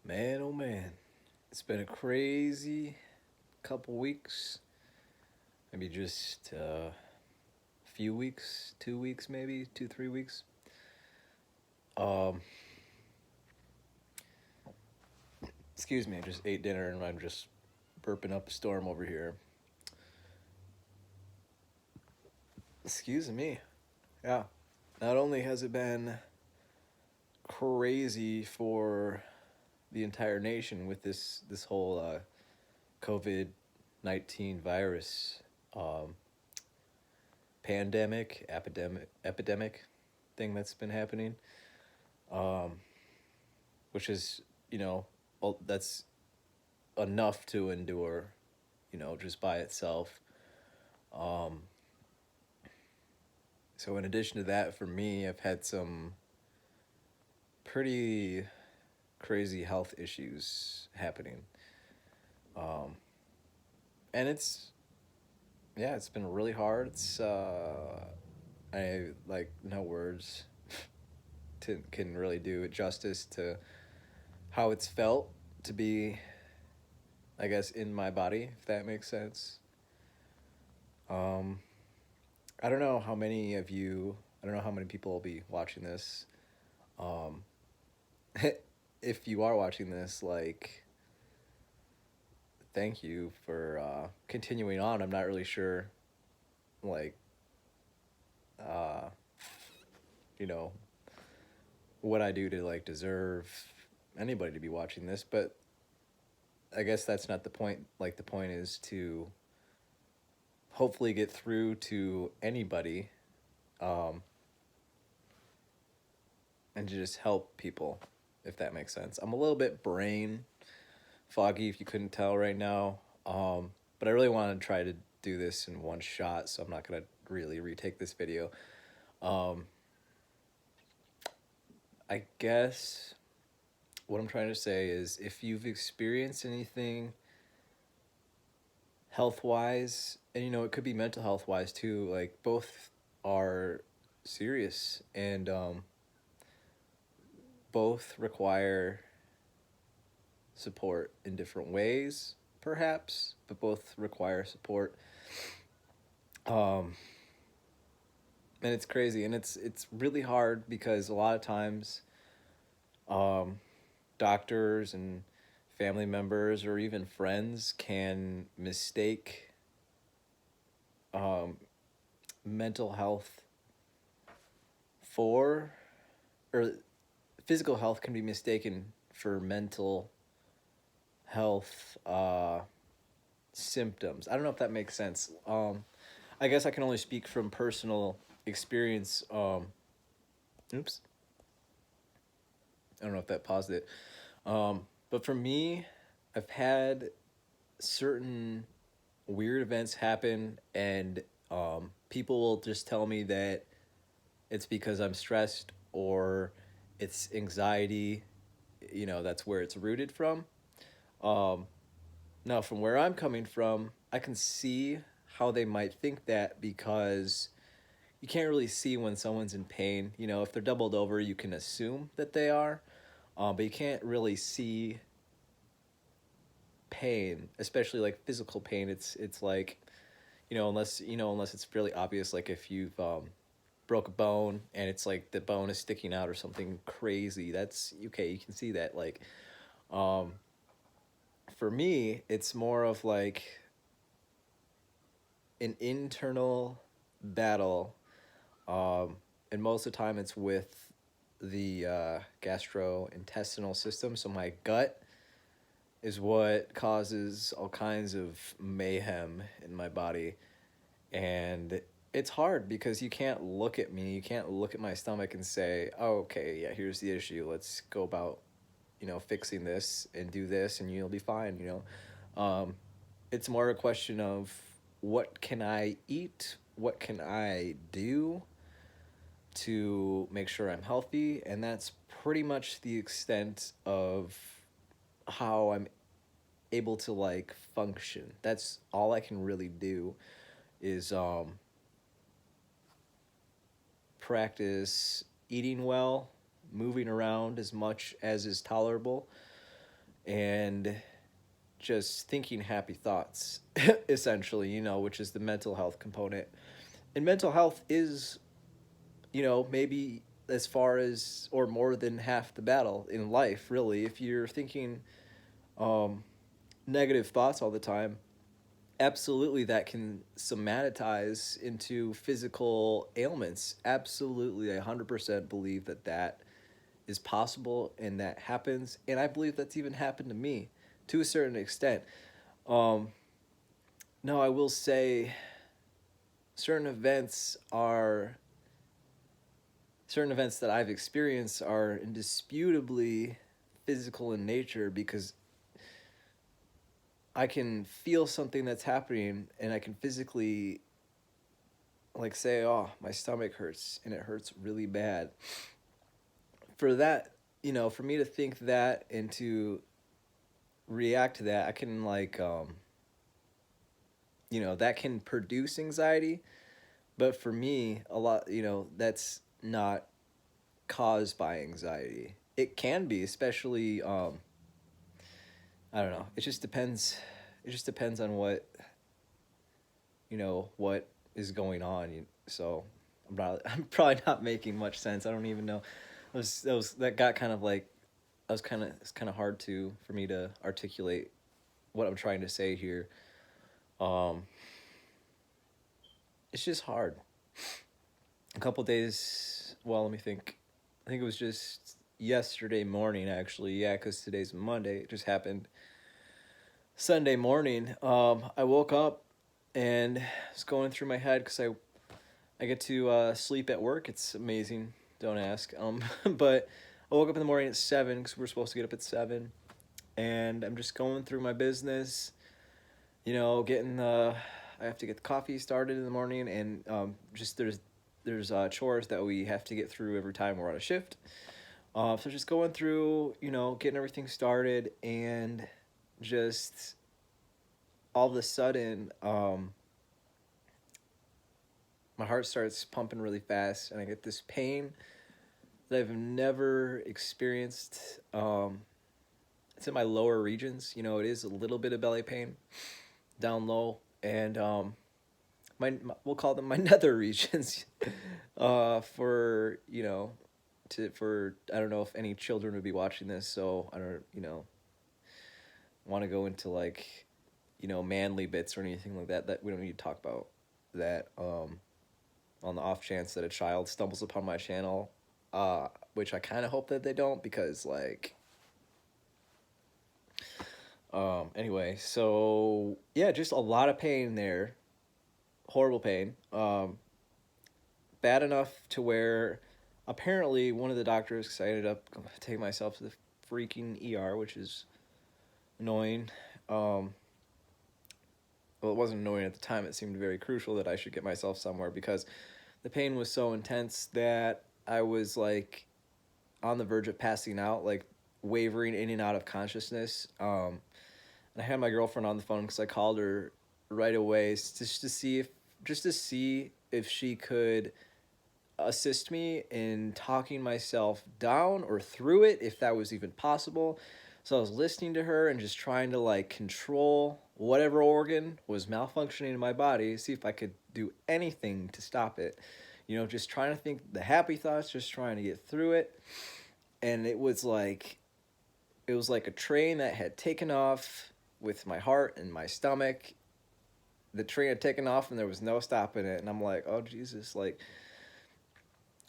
Man, oh man, it's been a crazy couple weeks. Maybe just a few weeks, 2 weeks, maybe 2, 3 weeks. Um, Excuse me, I just ate dinner and I'm just burping up a storm over here. Excuse me. Yeah. Not only has it been crazy for the entire nation with this whole COVID-19 virus um, pandemic, epidemic thing that's been happening, um, which is, you know, that's enough to endure, just by itself. Um, so, in addition to that, for me, I've had some pretty crazy health issues happening. Um, and it's been really hard. I like no words can really do it justice to how it's felt to be, I guess, in my body, if that makes sense. Um, I don't know how many of you, I don't know how many people will be watching this. Um, if you are watching this, like, thank you for continuing on. I'm not really sure, like, uh, you know, what I do to, like, deserve anybody to be watching this, but I guess that's not the point. Like, the point is to hopefully get through to anybody, um, and to just help people, if that makes sense. I'm a little bit brain foggy, if you couldn't tell right now, but I really want to try to do this in one shot, so I'm not going to really retake this video. Um, I guess what I'm trying to say is if you've experienced anything health wise, and it could be mental health wise too, like both are serious and both require support in different ways, perhaps, but both require support. Um, and it's crazy, and it's really hard because a lot of times, um, doctors and family members or even friends can mistake um, mental health for, or physical health can be mistaken for mental health symptoms. I don't know if that makes sense. I guess I can only speak from personal experience. Oops. I don't know if that paused it. But for me, I've had certain weird events happen, and people will just tell me that it's because I'm stressed or it's anxiety. That's where it's rooted from. Um, Now, from where I'm coming from, I can see how they might think that because you can't really see when someone's in pain. If they're doubled over, you can assume that they are, but you can't really see pain, especially like physical pain. It's like, unless it's really obvious, like if you've broke a bone and it's like the bone is sticking out or something crazy. That's okay. You can see that. Like, um, for me, it's more of like an internal battle, and most of the time it's with the gastrointestinal system. So my gut is what causes all kinds of mayhem in my body, and it's hard because you can't look at me, you can't look at my stomach and say, "Oh, okay, yeah, here's the issue. Let's go about fixing this and do this, and you'll be fine." It's more a question of what can I eat, what can I do to make sure I'm healthy, and that's pretty much the extent of how I'm able to like function. That's all I can really do is practice eating well, moving around as much as is tolerable, and just thinking happy thoughts, essentially, which is the mental health component. And mental health is, maybe as far as or more than half the battle in life, really. If you're thinking um, negative thoughts all the time, absolutely that can somatize into physical ailments. Absolutely, I 100% believe that that is possible and that happens. And I believe that's even happened to me to a certain extent. Um, no, I will say certain events are certain events that I've experienced are indisputably physical in nature because I can feel something that's happening and I can physically like say, "Oh, my stomach hurts and it hurts really bad." For that, for me to think that and to react to that, I can that can produce anxiety, but for me, a lot, that's not caused by anxiety. It can be, especially I don't know. It just depends. It just depends on what is going on. So I'm probably not making much sense. I don't even know. That got kind of like it's kind of hard to for me to articulate what I'm trying to say here. Um, it's just hard. A couple days. Well, let me think. I think it was just yesterday morning, actually. Yeah, because today's Monday. It just happened Sunday morning. I woke up and it's going through my head because I get to sleep at work. It's amazing. Don't ask. But I woke up in the morning at 7 because we're supposed to get up at 7, and I'm just going through my business. Getting I have to get the coffee started in the morning, and just there's chores that we have to get through every time we're on a shift. So just going through, getting everything started, and just all of a sudden, my heart starts pumping really fast, and I get this pain that I've never experienced. It's in my lower regions. It is a little bit of belly pain down low, and my we'll call them my nether regions. For for I don't know if any children would be watching this, so I don't want to go into manly bits or anything like that. That we don't need to talk about that. On the off chance that a child stumbles upon my channel, which I kind of hope that they don't, because anyway, so yeah, just a lot of pain there, horrible pain, bad enough to where apparently one of the doctors, because I ended up taking myself to the freaking ER, which is annoying. Well, it wasn't annoying at the time. It seemed very crucial that I should get myself somewhere because the pain was so intense that I was on the verge of passing out, wavering in and out of consciousness. And I had my girlfriend on the phone because I called her right away just to see if she could assist me in talking myself down or through it, if that was even possible. So I was listening to her and just trying to control whatever organ was malfunctioning in my body, see if I could do anything to stop it. Just trying to think the happy thoughts, just trying to get through it. And it was like a train that had taken off with my heart and my stomach. The train had taken off and there was no stopping it. And I'm like, oh, Jesus,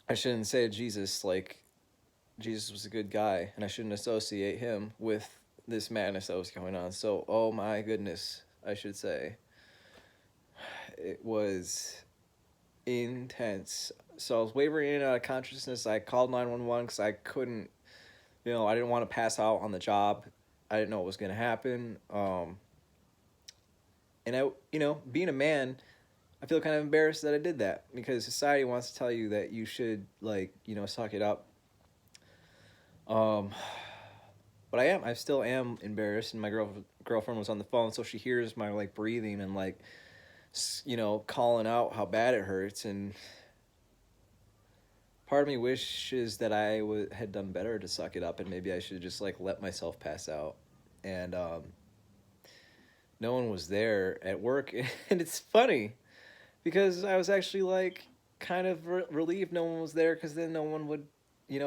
I shouldn't say Jesus, Jesus was a good guy, and I shouldn't associate him with this madness that was going on. So, oh my goodness, I should say. It was intense. So I was wavering in and out of consciousness. I called 911 because I couldn't, I didn't want to pass out on the job. I didn't know what was going to happen. And being a man, I feel kind of embarrassed that I did that because society wants to tell you that you should suck it up. But I still am embarrassed, and my girlfriend was on the phone, so she hears my breathing and calling out how bad it hurts, and part of me wishes that I had done better to suck it up, and maybe I should just let myself pass out. and no one was there at work. And it's funny because I was actually like kind of relieved no one was there, because then no one would,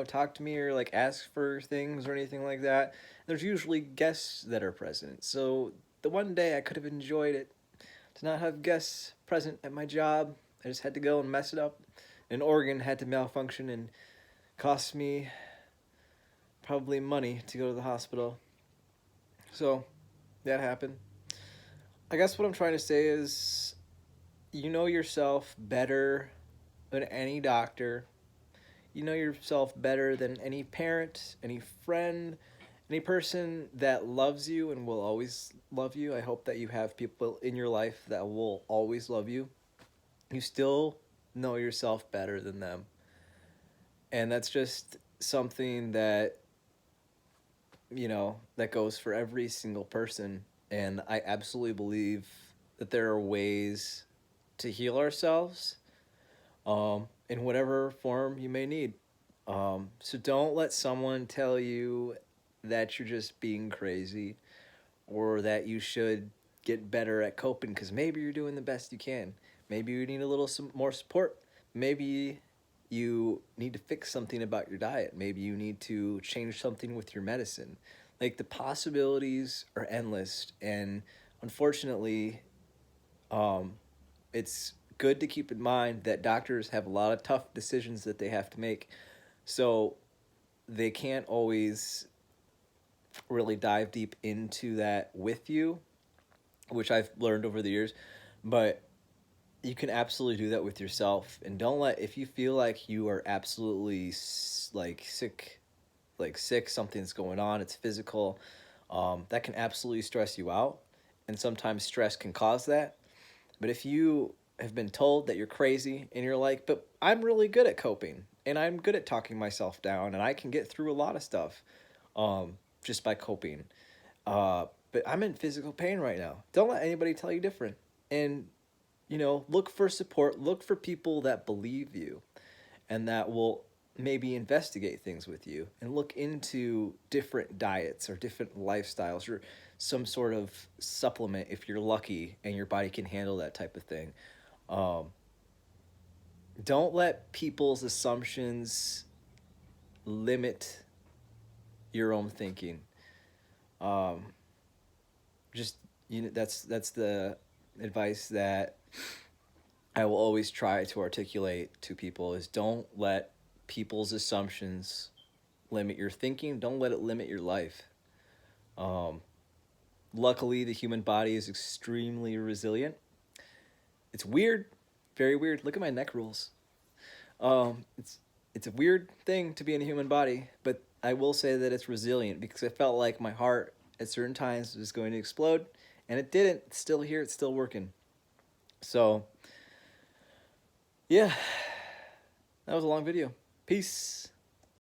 talk to me or like ask for things or anything like that. There's usually guests that are present. So the one day I could have enjoyed it to not have guests present at my job. I just had to go and mess it up. An organ had to malfunction and cost me probably money to go to the hospital. So that happened. I guess what I'm trying to say is, you know yourself better than any doctor. You know yourself better than any parent, any friend, any person that loves you and will always love you. I hope that you have people in your life that will always love you. You still know yourself better than them. And that's just something that, that goes for every single person. And I absolutely believe that there are ways to heal ourselves, in whatever form you may need. So don't let someone tell you that you're just being crazy, or that you should get better at coping because maybe you're doing the best you can. Maybe you need a little more support. Maybe you need to fix something about your diet. Maybe you need to change something with your medicine. Like, the possibilities are endless, and unfortunately, um, it's good to keep in mind that doctors have a lot of tough decisions that they have to make. So they can't always really dive deep into that with you, which I've learned over the years. But you can absolutely do that with yourself. And don't let, if you feel like you are absolutely like sick, something's going on, it's physical, that can absolutely stress you out. And sometimes stress can cause that. But if you have been told that you're crazy and you're like, but I'm really good at coping and I'm good at talking myself down and I can get through a lot of stuff, just by coping. But I'm in physical pain right now. Don't let anybody tell you different. And, look for support. Look for people that believe you and that will maybe investigate things with you and look into different diets or different lifestyles or some sort of supplement if you're lucky and your body can handle that type of thing. Um, don't let people's assumptions limit your own thinking. Um, just that's the advice that I will always try to articulate to people is don't let people's assumptions limit your thinking. Don't let it limit your life. Um, Luckily, the human body is extremely resilient. It's weird, very weird. Look at my neck rules. It's a weird thing to be in a human body, but I will say that it's resilient because I felt like my heart at certain times was going to explode, and it didn't. It's still here. It's still working. So, yeah, that was a long video. Peace.